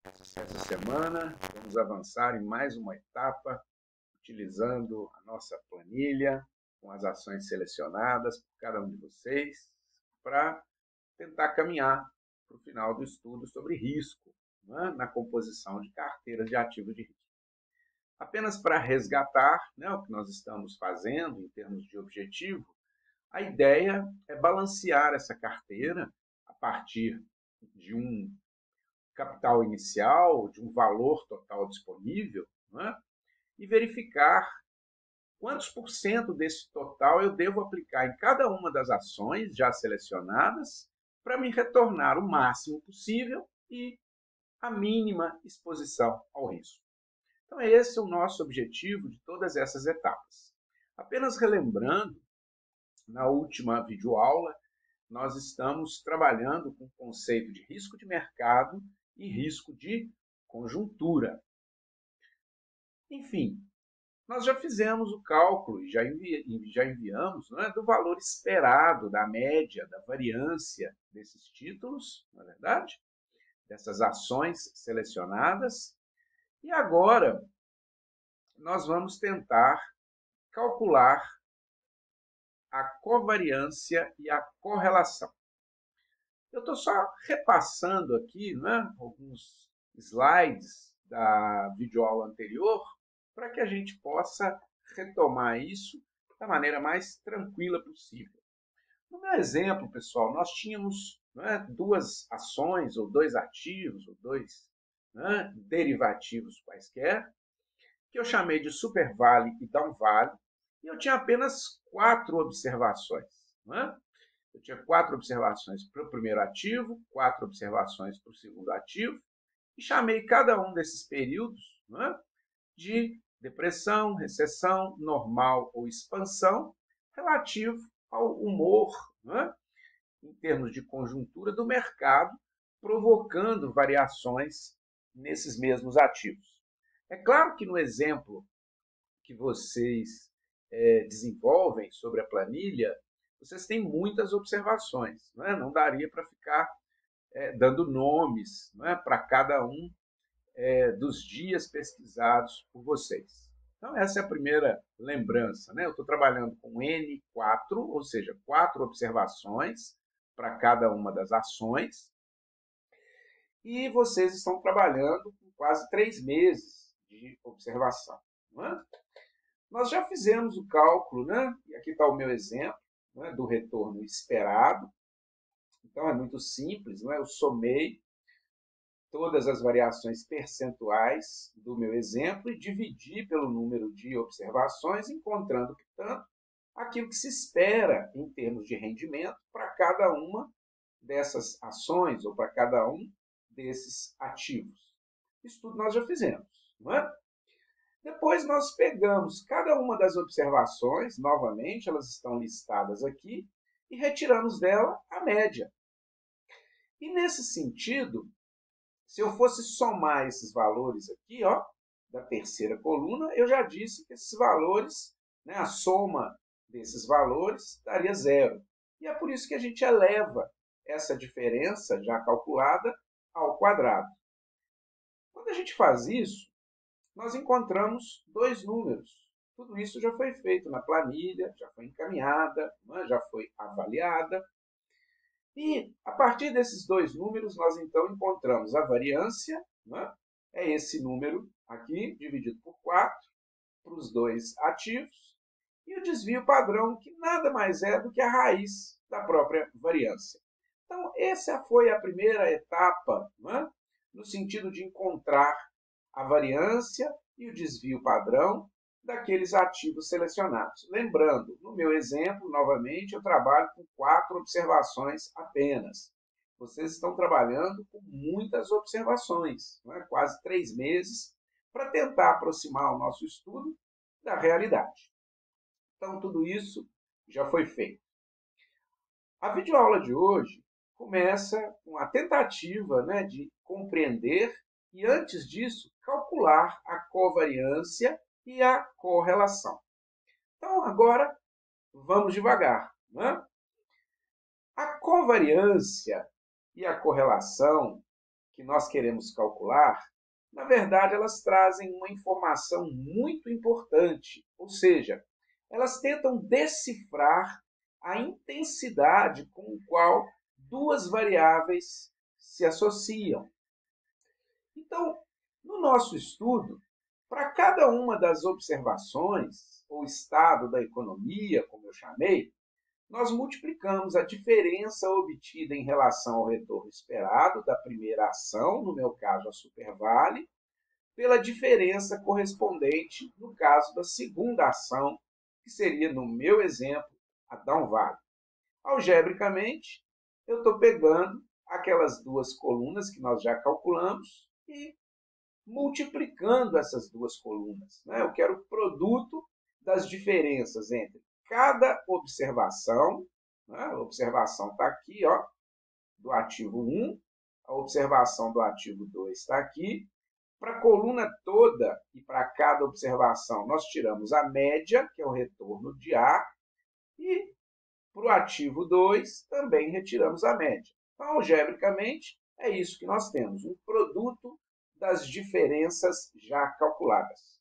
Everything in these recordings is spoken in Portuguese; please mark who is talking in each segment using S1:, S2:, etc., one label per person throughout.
S1: Essa semana vamos avançar em mais uma etapa, utilizando a nossa planilha, com as ações selecionadas por cada um de vocês, para tentar caminhar para o final do estudo sobre risco, né, na composição de carteiras de ativos de risco. Apenas para resgatar, né, o que nós estamos fazendo em termos de objetivo, a ideia é balancear essa carteira a partir de um capital inicial, de um valor total disponível, né, e verificar quantos por cento desse total eu devo aplicar em cada uma das ações já selecionadas para me retornar o máximo possível e a mínima exposição ao risco. Então, esse é o nosso objetivo de todas essas etapas. Apenas relembrando, na última videoaula, nós estamos trabalhando com o conceito de risco de mercado e risco de conjuntura. Enfim, nós já fizemos o cálculo e já enviamos, né, do valor esperado, da média, da variância desses títulos, na verdade, dessas ações selecionadas. E agora nós vamos tentar calcular a covariância e a correlação. Eu estou só repassando aqui, né, alguns slides da videoaula anterior para que a gente possa retomar isso da maneira mais tranquila possível. No meu exemplo, pessoal, nós tínhamos, né, duas ações, ou dois ativos, ou dois, né, derivativos quaisquer, que eu chamei de SuperVale e DownVale, e eu tinha apenas 4 observações. Né? Eu tinha 4 observações para o primeiro ativo, 4 observações para o segundo ativo, e chamei cada um desses períodos, né, de depressão, recessão, normal ou expansão, relativo ao humor, né, em termos de conjuntura do mercado, provocando variações nesses mesmos ativos. É claro que no exemplo que vocês desenvolvem sobre a planilha, vocês têm muitas observações. Não daria para ficar dando nomes, para cada um dos dias pesquisados por vocês. Então, essa é a primeira lembrança. Eu estou trabalhando com N4, ou seja, 4 observações para cada uma das ações, e vocês estão trabalhando com quase 3 meses de observação. Nós já fizemos o cálculo, e aqui está o meu exemplo, do retorno esperado. Então, é muito simples, eu somei todas as variações percentuais do meu exemplo e dividi pelo número de observações, encontrando, portanto, aquilo que se espera em termos de rendimento para cada uma dessas ações ou para cada um desses ativos. Isso tudo nós já fizemos. Não é? Depois nós pegamos cada uma das observações, novamente, elas estão listadas aqui, e retiramos dela a média. E nesse sentido, se eu fosse somar esses valores aqui, ó, da terceira coluna, eu já disse que esses valores, a soma desses valores daria zero. E é por isso que a gente eleva essa diferença já calculada ao quadrado. Quando a gente faz isso, nós encontramos dois números. Tudo isso já foi feito na planilha, já foi encaminhada, já foi avaliada. E, a partir desses dois números, nós então encontramos a variância, é esse número aqui, dividido por 4, para os dois ativos, e o desvio padrão, que nada mais é do que a raiz da própria variância. Então, essa foi a primeira etapa, no sentido de encontrar a variância e o desvio padrão daqueles ativos selecionados. Lembrando, no meu exemplo, novamente, eu trabalho com 4 observações apenas. Vocês estão trabalhando com muitas observações, quase 3 meses, para tentar aproximar o nosso estudo da realidade. Então, tudo isso já foi feito. A videoaula de hoje começa com a tentativa de compreender e, antes disso, calcular a covariância e a correlação. Então, agora, vamos devagar. A covariância e a correlação, que nós queremos calcular, na verdade, elas trazem uma informação muito importante, ou seja, elas tentam decifrar a intensidade com a qual duas variáveis se associam. Então, no nosso estudo, para cada uma das observações, ou estado da economia, como eu chamei, nós multiplicamos a diferença obtida em relação ao retorno esperado da primeira ação, no meu caso a Supervale, pela diferença correspondente no caso da segunda ação, que seria, no meu exemplo, a Downvale. Algebricamente, eu estou pegando aquelas duas colunas que nós já calculamos e multiplicando essas duas colunas. Eu quero o produto das diferenças entre cada observação. A observação está aqui, ó, do ativo 1, a observação do ativo 2 está aqui. Para a coluna toda e para cada observação, nós tiramos a média, que é o retorno de A, e para o ativo 2 também retiramos a média. Então, algebricamente, é isso que nós temos, um produto das diferenças já calculadas.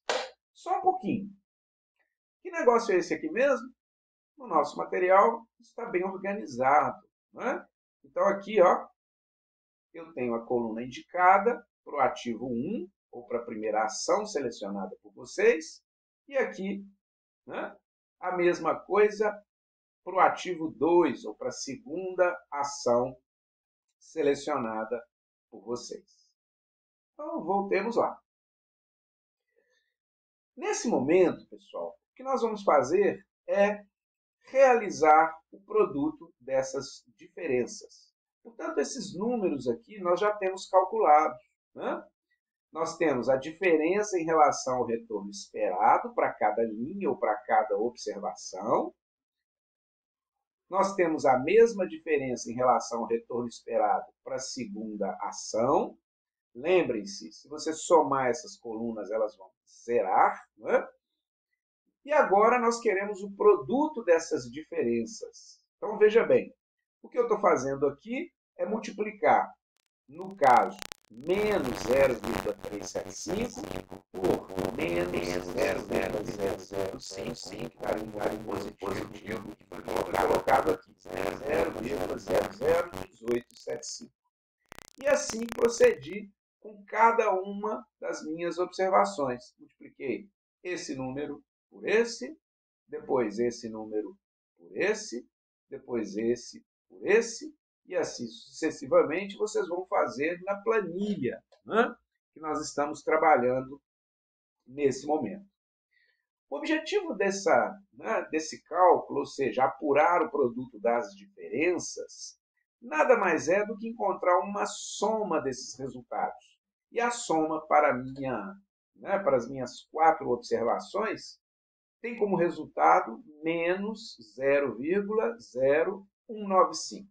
S1: Só um pouquinho. Que negócio é esse aqui mesmo? No nosso material está bem organizado, né? Então, aqui, ó, eu tenho a coluna indicada para o ativo 1, ou para a primeira ação selecionada por vocês, e aqui, né, a mesma coisa para o ativo 2, ou para a segunda ação selecionada por vocês. Então, voltemos lá. Nesse momento, pessoal, o que nós vamos fazer é realizar o produto dessas diferenças. Portanto, esses números aqui nós já temos calculados, né? Nós temos a diferença em relação ao retorno esperado para cada linha ou para cada observação. Nós temos a mesma diferença em relação ao retorno esperado para a segunda ação. Lembrem-se, se você somar essas colunas, elas vão zerar, né? E agora nós queremos o produto dessas diferenças. Então, veja bem, o que eu estou fazendo aqui é multiplicar, no caso, menos 0,375 por menos 0,005, que daria um valor positivo, que foi colocado aqui, 0,001875. E assim procedi com cada uma das minhas observações. Multipliquei esse número por esse, depois esse número por esse, depois esse por esse, e assim sucessivamente vocês vão fazer na planilha, né, que nós estamos trabalhando nesse momento. O objetivo desse cálculo, ou seja, apurar o produto das diferenças, nada mais é do que encontrar uma soma desses resultados. E a soma para as minhas 4 observações tem como resultado menos 0,0195.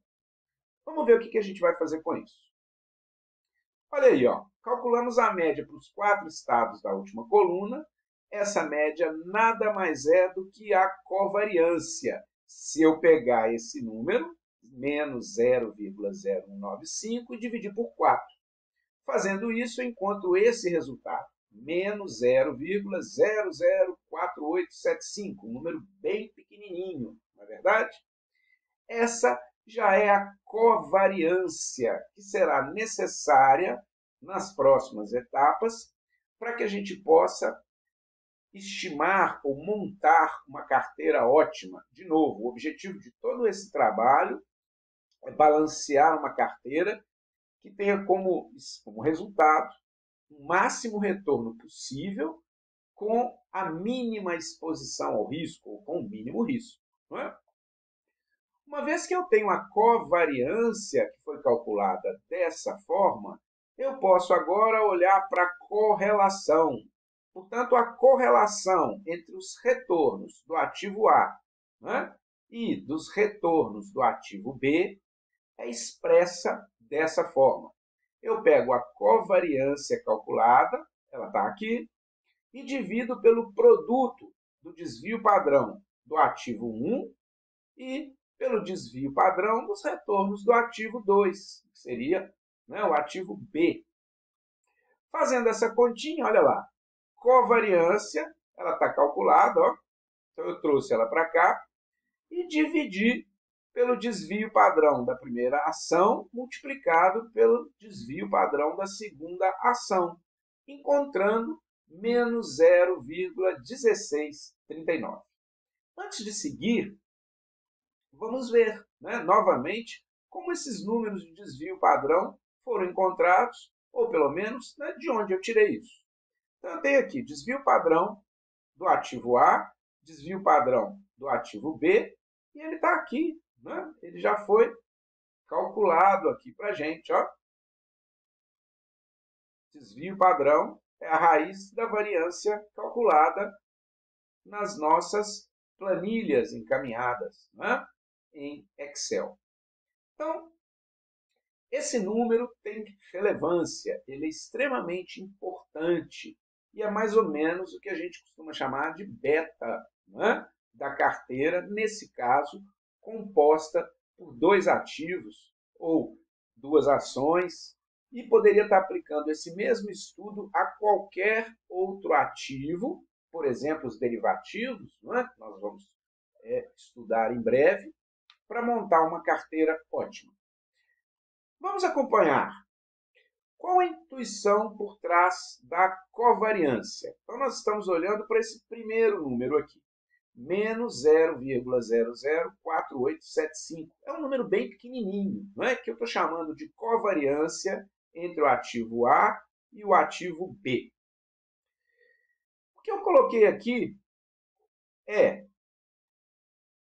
S1: Vamos ver o que a gente vai fazer com isso. Olha aí, ó, calculamos a média para os 4 estados da última coluna. Essa média nada mais é do que a covariância. Se eu pegar esse número, menos 0,0195, e dividir por 4. Fazendo isso, eu encontro esse resultado, menos 0,004875, um número bem pequenininho, não é verdade? Essa já é a covariância que será necessária nas próximas etapas para que a gente possa estimar ou montar uma carteira ótima. De novo, o objetivo de todo esse trabalho é balancear uma carteira que tenha como resultado o máximo retorno possível com a mínima exposição ao risco, ou com o mínimo risco. Não é? Uma vez que eu tenho a covariância, que foi calculada dessa forma, eu posso agora olhar para a correlação. Portanto, a correlação entre os retornos do ativo A, né, e dos retornos do ativo B é expressa dessa forma. Eu pego a covariância calculada, ela está aqui, e divido pelo produto do desvio padrão do ativo 1 e pelo desvio padrão dos retornos do ativo 2, que seria, né, o ativo B. Fazendo essa continha, olha lá, covariância, ela está calculada, ó. Então eu trouxe ela para cá e dividi pelo desvio padrão da primeira ação multiplicado pelo desvio padrão da segunda ação, encontrando menos 0,1639. Antes de seguir, vamos ver, né, novamente como esses números de desvio padrão foram encontrados, ou pelo menos, né, de onde eu tirei isso. Então, eu tenho aqui desvio padrão do ativo A, desvio padrão do ativo B, e ele está aqui, né? Ele já foi calculado aqui para a gente. Ó. Desvio padrão é a raiz da variância calculada nas nossas planilhas encaminhadas, né, em Excel. Então, esse número tem relevância, ele é extremamente importante e é mais ou menos o que a gente costuma chamar de beta, né, da carteira, nesse caso, composta por dois ativos ou duas ações, e poderia estar aplicando esse mesmo estudo a qualquer outro ativo, por exemplo, os derivativos, não é? Que nós vamos estudar em breve, para montar uma carteira ótima. Vamos acompanhar. Qual a intuição por trás da covariância? Então, nós estamos olhando para esse primeiro número aqui, menos 0,004875. É um número bem pequenininho, não é? Que eu estou chamando de covariância entre o ativo A e o ativo B. O que eu coloquei aqui é,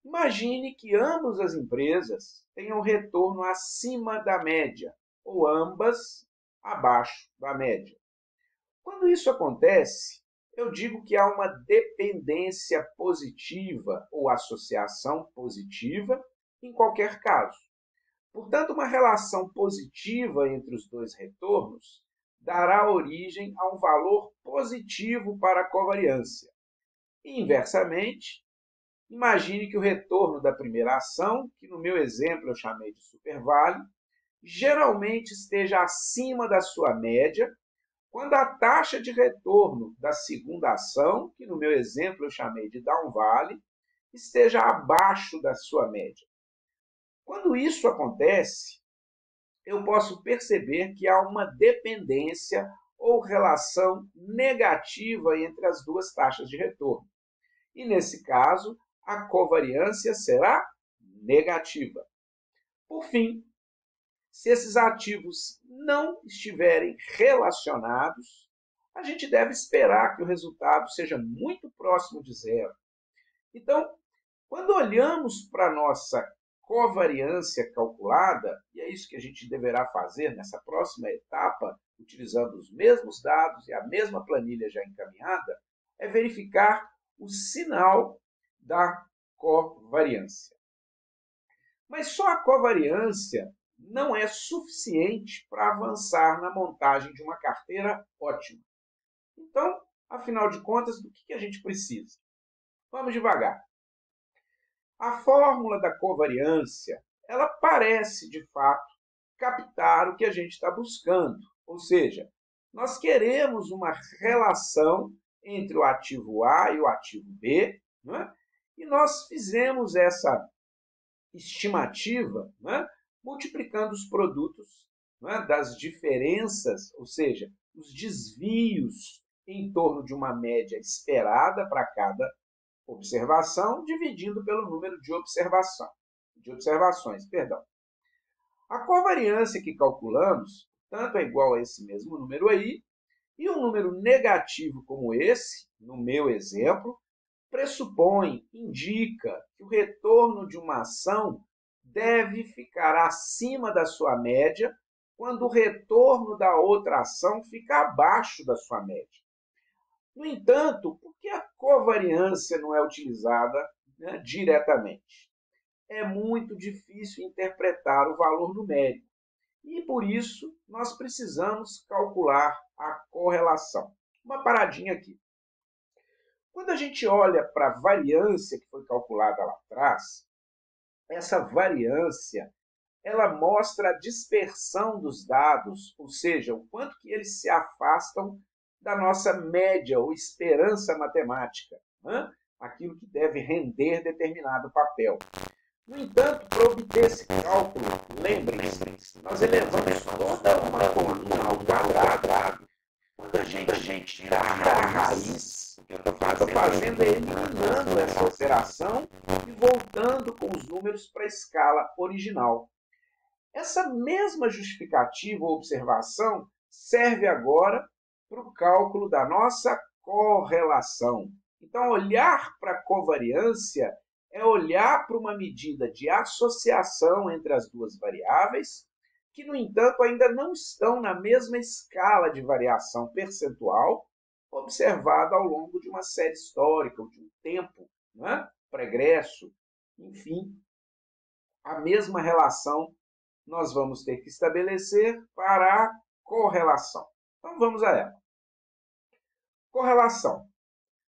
S1: imagine que ambas as empresas tenham retorno acima da média, ou ambas abaixo da média. Quando isso acontece, eu digo que há uma dependência positiva ou associação positiva em qualquer caso. Portanto, uma relação positiva entre os dois retornos dará origem a um valor positivo para a covariância. E, inversamente, imagine que o retorno da primeira ação, que no meu exemplo eu chamei de supervale, geralmente esteja acima da sua média, quando a taxa de retorno da segunda ação, que no meu exemplo eu chamei de downvale, esteja abaixo da sua média. Quando isso acontece, eu posso perceber que há uma dependência ou relação negativa entre as duas taxas de retorno. E, nesse caso, a covariância será negativa. Por fim, se esses ativos não estiverem relacionados, a gente deve esperar que o resultado seja muito próximo de zero. Então, quando olhamos para a nossa covariância calculada, e é isso que a gente deverá fazer nessa próxima etapa, utilizando os mesmos dados e a mesma planilha já encaminhada, é verificar o sinal da covariância. Mas só a covariância não é suficiente para avançar na montagem de uma carteira ótima. Então, afinal de contas, do que a gente precisa? Vamos devagar. A fórmula da covariância, ela parece, de fato, captar o que a gente está buscando. Ou seja, nós queremos uma relação entre o ativo A e o ativo B, não é? E nós fizemos essa estimativa, não é? Multiplicando os produtos, não é? Das diferenças, ou seja, os desvios em torno de uma média esperada para cada observação, dividindo pelo número de observações. A covariância que calculamos, tanto é igual a esse mesmo número aí, e um número negativo como esse, no meu exemplo, pressupõe, indica que o retorno de uma ação deve ficar acima da sua média quando o retorno da outra ação fica abaixo da sua média. No entanto, por que a covariância não é utilizada, né, diretamente? É muito difícil interpretar o valor numérico e, por isso, nós precisamos calcular a correlação. Uma paradinha aqui. Quando a gente olha para a variância que foi calculada lá atrás, essa variância ela mostra a dispersão dos dados, ou seja, o quanto que eles se afastam da nossa média ou esperança matemática, né? Aquilo que deve render determinado papel. No entanto, para obter esse cálculo, lembrem-se, nós elevamos toda uma coluna ao quadrado. Quando a gente tira a raiz, o que eu estou fazendo é eliminando essa operação e voltando com os números para a escala original. Essa mesma justificativa ou observação serve agora para o cálculo da nossa correlação. Então, olhar para a covariância é olhar para uma medida de associação entre as duas variáveis, que, no entanto, ainda não estão na mesma escala de variação percentual observada ao longo de uma série histórica, ou de um tempo, né, pregresso, enfim, a mesma relação nós vamos ter que estabelecer para a correlação. Então, vamos a ela. Correlação.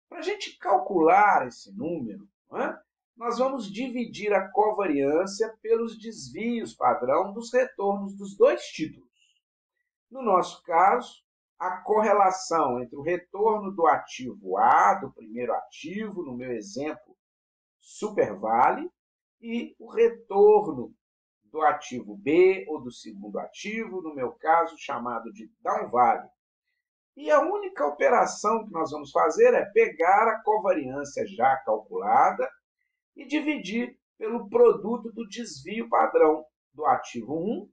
S1: Para a gente calcular esse número, né, nós vamos dividir a covariância pelos desvios padrão dos retornos dos dois títulos. No nosso caso, a correlação entre o retorno do ativo A, do primeiro ativo, no meu exemplo, SuperVale, e o retorno do ativo B ou do segundo ativo, no meu caso, chamado de DownVale. E a única operação que nós vamos fazer é pegar a covariância já calculada e dividir pelo produto do desvio padrão do ativo 1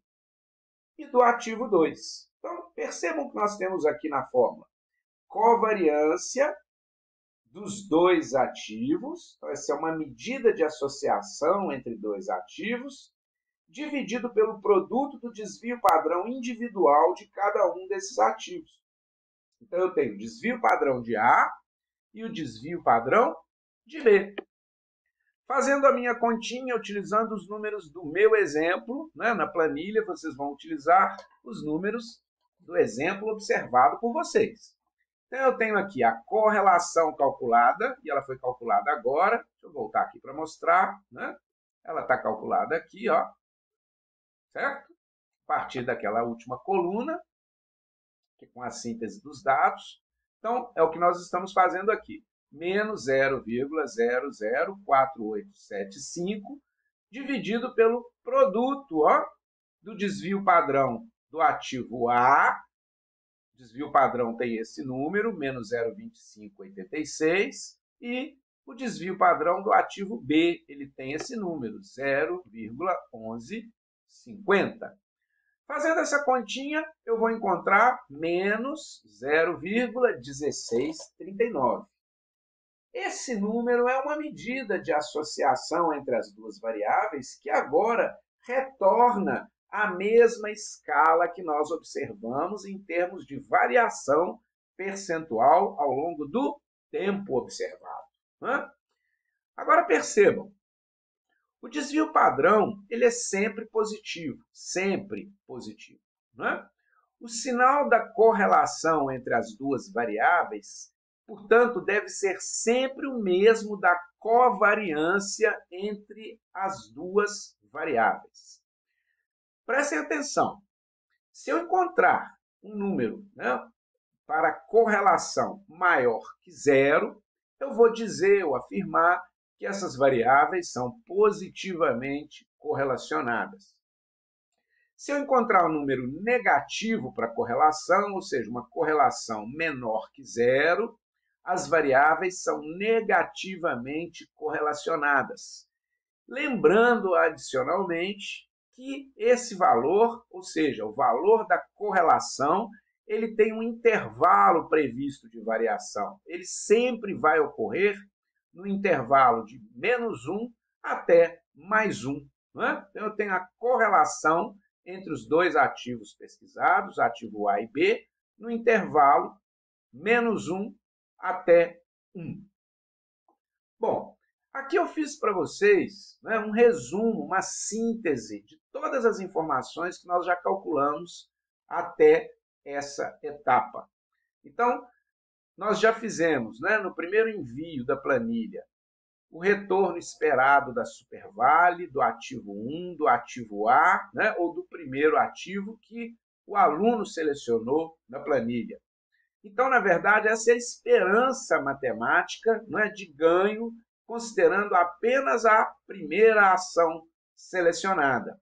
S1: e do ativo 2. Então, percebam que nós temos aqui na fórmula covariância dos dois ativos. Então, essa é uma medida de associação entre dois ativos, dividido pelo produto do desvio padrão individual de cada um desses ativos. Então, eu tenho o desvio padrão de A e o desvio padrão de B. Fazendo a minha continha, utilizando os números do meu exemplo, né? Na planilha vocês vão utilizar os números do exemplo observado por vocês. Então, eu tenho aqui a correlação calculada, e ela foi calculada agora. Deixa eu voltar aqui para mostrar, né? Ela está calculada aqui, ó, certo? A partir daquela última coluna, que é com a síntese dos dados. Então, é o que nós estamos fazendo aqui. Menos 0,004875, dividido pelo produto, ó, do desvio padrão do ativo A. O desvio padrão tem esse número, menos 0,2586, e o desvio padrão do ativo B, ele tem esse número, 0,1150. Fazendo essa continha, eu vou encontrar menos 0,1639. Esse número é uma medida de associação entre as duas variáveis que agora retorna à mesma escala que nós observamos em termos de variação percentual ao longo do tempo observado. Agora percebam, o desvio padrão ele é sempre positivo, sempre positivo. O sinal da correlação entre as duas variáveis, portanto, deve ser sempre o mesmo da covariância entre as duas variáveis. Prestem atenção. Se eu encontrar um número, para correlação maior que zero, eu vou dizer ou afirmar que essas variáveis são positivamente correlacionadas. Se eu encontrar um número negativo para correlação, ou seja, uma correlação menor que zero, as variáveis são negativamente correlacionadas. Lembrando adicionalmente que esse valor, ou seja, o valor da correlação, ele tem um intervalo previsto de variação. Ele sempre vai ocorrer no intervalo de menos 1 até mais 1. Então, eu tenho a correlação entre os dois ativos pesquisados, ativo A e B, no intervalo menos 1 até 1. Bom, aqui eu fiz para vocês um resumo, uma síntese de todas as informações que nós já calculamos até essa etapa. Então, nós já fizemos, no primeiro envio da planilha, o retorno esperado da SuperVale, do ativo 1, do ativo A, né, ou do primeiro ativo que o aluno selecionou na planilha. Então, na verdade, essa é a esperança matemática, né, de ganho, considerando apenas a primeira ação selecionada.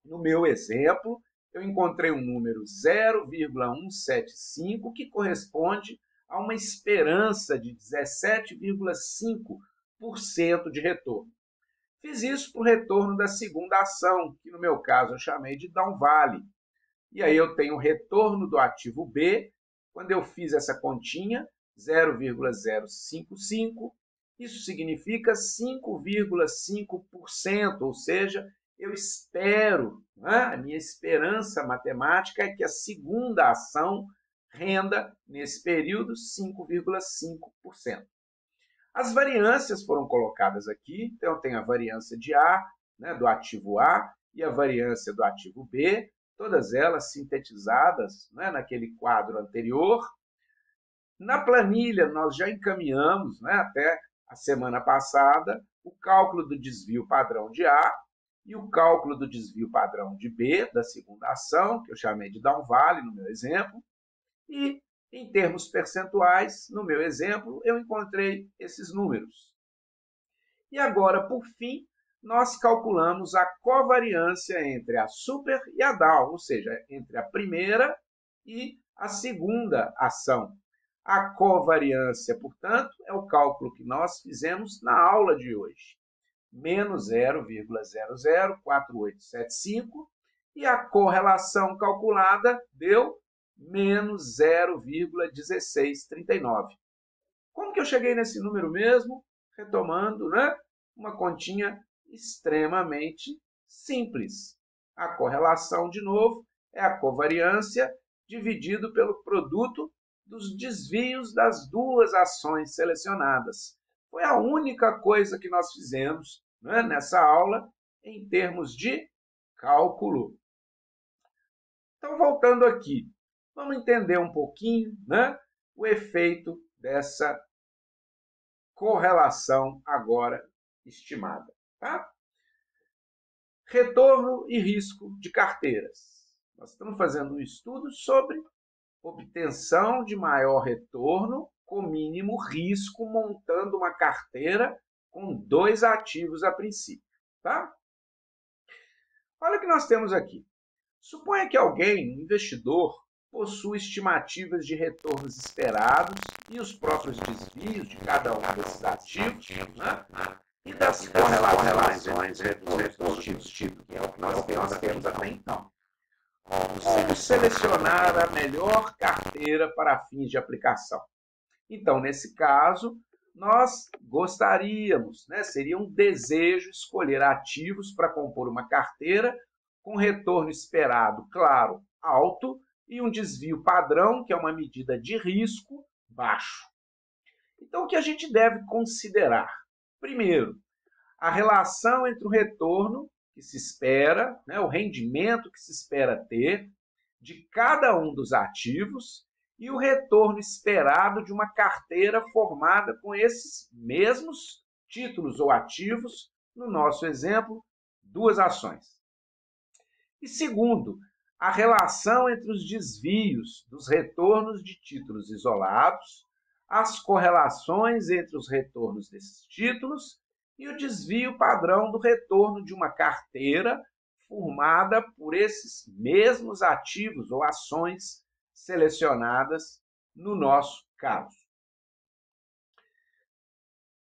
S1: No meu exemplo, eu encontrei um número 0,175 que corresponde a uma esperança de 17,5% de retorno. Fiz isso para o retorno da segunda ação, que no meu caso eu chamei de downvale. E aí eu tenho o retorno do ativo B, quando eu fiz essa continha, 0,055, isso significa 5,5%, ou seja, eu espero, né? A minha esperança matemática é que a segunda ação renda, nesse período, 5,5%. As variâncias foram colocadas aqui, então eu tenho a variância de A, né, do ativo A, e a variância do ativo B, todas elas sintetizadas, né, naquele quadro anterior. Na planilha, nós já encaminhamos, né, até a semana passada, o cálculo do desvio padrão de A e o cálculo do desvio padrão de B, da segunda ação, que eu chamei de downvale no meu exemplo, e em termos percentuais, no meu exemplo, eu encontrei esses números. E agora, por fim, nós calculamos a covariância entre a super e a down, ou seja, entre a primeira e a segunda ação. A covariância, portanto, é o cálculo que nós fizemos na aula de hoje. Menos 0,004875 e a correlação calculada deu menos 0,1639. Como que eu cheguei nesse número mesmo? Retomando, né? Uma continha extremamente simples. A correlação, de novo, é a covariância dividido pelo produto dos desvios das duas ações selecionadas. Foi a única coisa que nós fizemos, né, nessa aula em termos de cálculo. Então, voltando aqui, vamos entender um pouquinho, né, o efeito dessa correlação agora estimada. Tá? Retorno e risco de carteiras. Nós estamos fazendo um estudo sobre obtenção de maior retorno com mínimo risco, montando uma carteira com 2 ativos a princípio. Tá? Olha o que nós temos aqui. Suponha que alguém, um investidor, possui estimativas de retornos esperados e os próprios desvios de cada um desses ativos, né? E das correlações entre os retornos tidos, que é o que nós temos até então. Como selecionar a melhor carteira para fins de aplicação? Então, nesse caso, nós gostaríamos, né, seria um desejo escolher ativos para compor uma carteira com retorno esperado, claro, alto, e um desvio padrão, que é uma medida de risco, baixo. Então, o que a gente deve considerar? Primeiro, a relação entre o retorno que se espera, né, o rendimento que se espera ter de cada um dos ativos e o retorno esperado de uma carteira formada com esses mesmos títulos ou ativos, no nosso exemplo, 2 ações. E segundo, a relação entre os desvios dos retornos de títulos isolados, as correlações entre os retornos desses títulos e o desvio padrão do retorno de uma carteira formada por esses mesmos ativos ou ações selecionadas no nosso caso.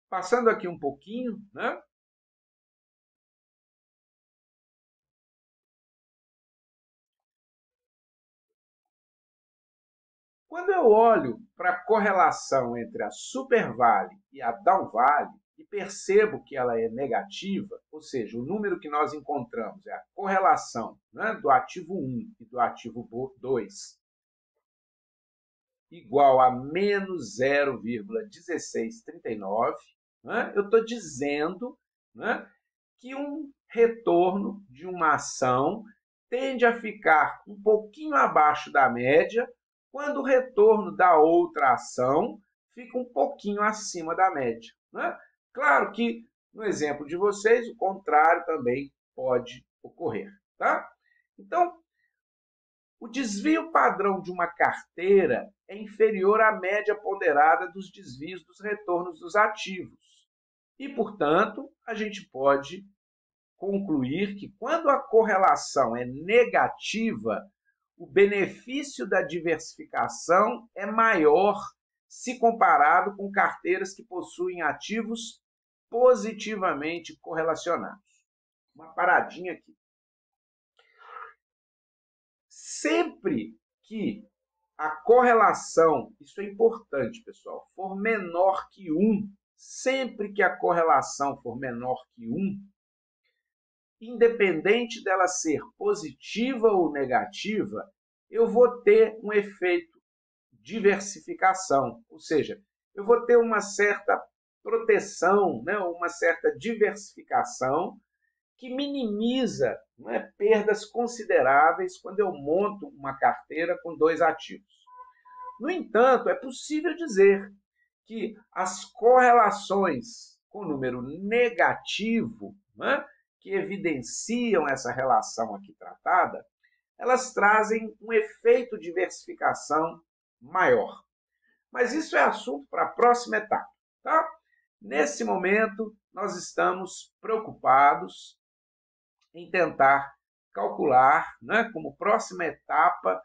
S1: Passando aqui um pouquinho, né? Quando eu olho para a correlação entre a SuperVale e a downvale e percebo que ela é negativa, ou seja, o número que nós encontramos é a correlação, né, do ativo 1 e do ativo 2 igual a menos 0,1639, né, eu estou dizendo, né, que um retorno de uma ação tende a ficar um pouquinho abaixo da média, quando o retorno da outra ação fica um pouquinho acima da média. Né? Claro que, no exemplo de vocês, o contrário também pode ocorrer, tá? Então, o desvio padrão de uma carteira é inferior à média ponderada dos desvios dos retornos dos ativos. E, portanto, a gente pode concluir que, quando a correlação é negativa, o benefício da diversificação é maior se comparado com carteiras que possuem ativos positivamente correlacionados. Uma paradinha aqui. Sempre que a correlação, isso é importante, pessoal, for menor que 1, sempre que a correlação for menor que 1, independente dela ser positiva ou negativa, eu vou ter um efeito diversificação, ou seja, eu vou ter uma certa proteção, né, uma certa diversificação que minimiza, né, perdas consideráveis quando eu monto uma carteira com 2 ativos. No entanto, é possível dizer que as correlações com número negativo, né, que evidenciam essa relação aqui tratada, elas trazem um efeito de diversificação maior. Mas isso é assunto para a próxima etapa, tá? Nesse momento, nós estamos preocupados em tentar calcular, né, como próxima etapa,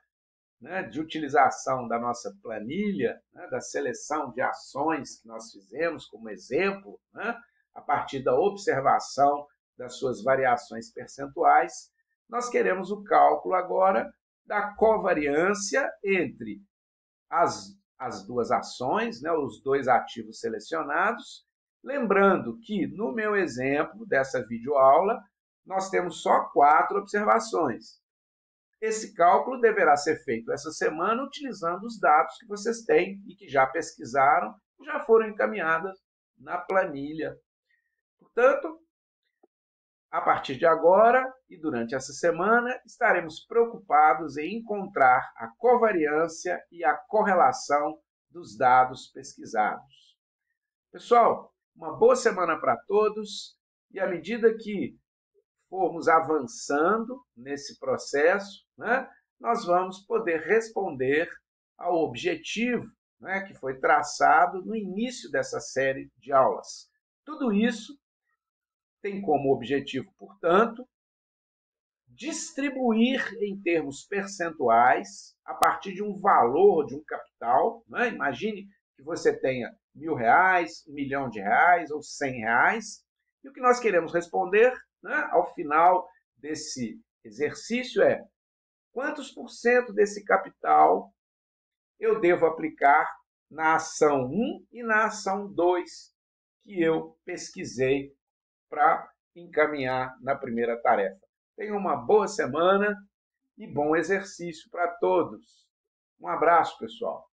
S1: né, de utilização da nossa planilha, né, da seleção de ações que nós fizemos como exemplo, né, a partir da observação das suas variações percentuais, nós queremos o cálculo agora da covariância entre as duas ações, né, os 2 ativos selecionados. Lembrando que, no meu exemplo dessa videoaula, nós temos só 4 observações. Esse cálculo deverá ser feito essa semana utilizando os dados que vocês têm e que já pesquisaram e já foram encaminhados na planilha. Portanto, a partir de agora e durante essa semana, estaremos preocupados em encontrar a covariância e a correlação dos dados pesquisados. Pessoal, uma boa semana para todos e à medida que formos avançando nesse processo, né, nós vamos poder responder ao objetivo, né, que foi traçado no início dessa série de aulas. Tudo isso tem como objetivo, portanto, distribuir em termos percentuais a partir de um valor, de um capital. Né? Imagine que você tenha R$1.000, R$1.000.000 ou R$100. E o que nós queremos responder, né, ao final desse exercício é quantos por cento desse capital eu devo aplicar na ação 1 e na ação 2 que eu pesquisei para encaminhar na primeira tarefa. Tenham uma boa semana e bom exercício para todos. Um abraço, pessoal.